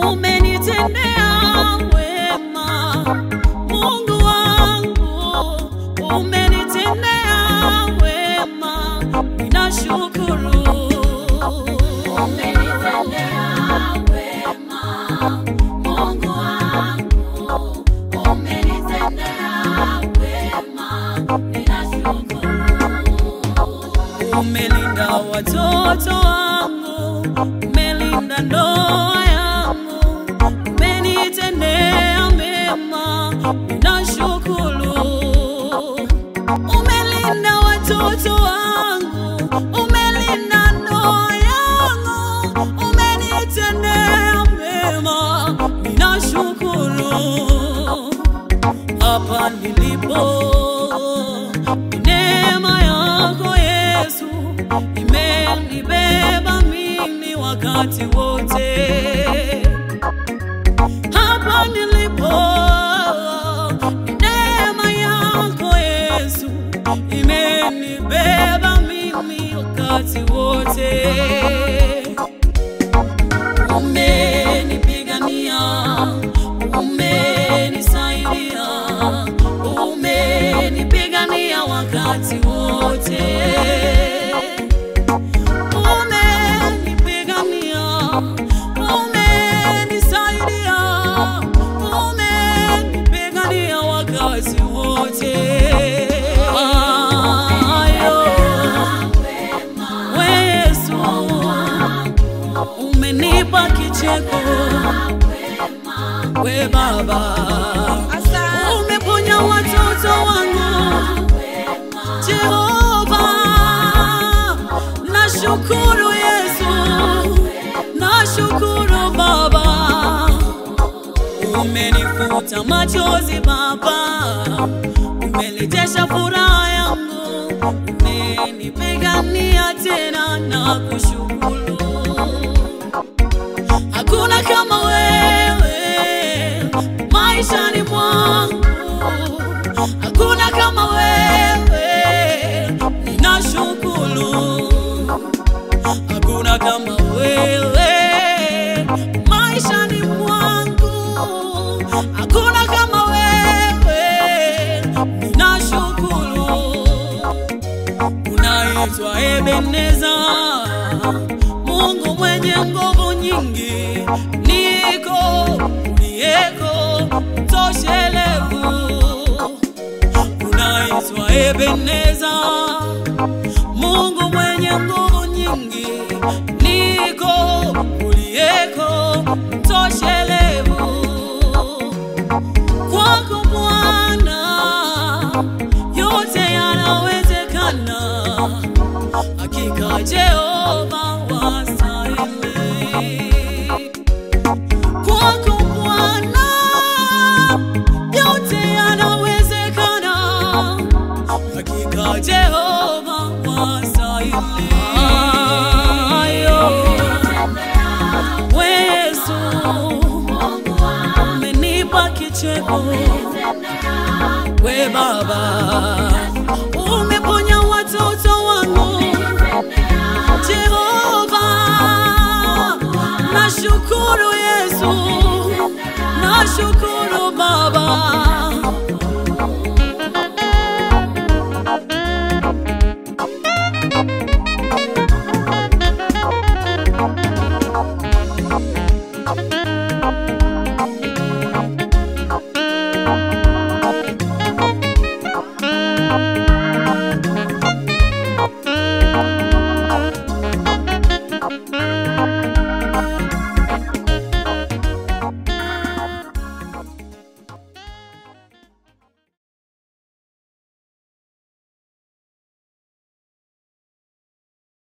Umenitendea wema, Mungu wangu, umenitendea wema, ninashukuru. Umenitendea wema, Mungu wangu, umenitendea wema, ninashukuru. Umelinda watoto wangu, umelinda ndoa yangu, umenitendea mema, ninashukuru. Umelinda watoto wangu, umelinda ndoa yangu, umenitendea mema, ninashukuru. Hapa nilipo neema yako Yesu imenibeba mimi wakati wote. Hapa nilipo neema yako Yesu imenibeba mimi wakati wote. Umenipigania, umenisaidia, umenipigania wakati wote. Umenipigania, umenisaidia, umenipigania wakati wote. Yesu, umenipa kicheko, we Baba, umeponya watoto wangu, Jehova, nashukuru Yesu, nashukuru Baba. Umenifuta machozi Baba, umelejesha furaha yangu, umenipigania tena na kushukuru. Hakuna kama wewe maishani mwangu, hakuna kama wewe, ninashukuru. Hakuna kama wewe maishani mwangu, hakuna kama wewe, ninashukuru. Unaitwa Ebeneza, Mungu mwenye nguvu nyingi, niko uliyeko mtoshelevu. Unaitwa Ebeneza, Mungu mwenye nguvu nyingi, niko uliyeko mtoshelevu. Kwako Bwana yote yanawezekana, hakika Jehova wastahili. Kwako Bwana yote yanawezekana, hakika Jehova wastahili. Yesu, umenipa kicheko, we Baba, umeponya watoto wangu, Jehova, nashukuru Yesu, nashukuru Baba.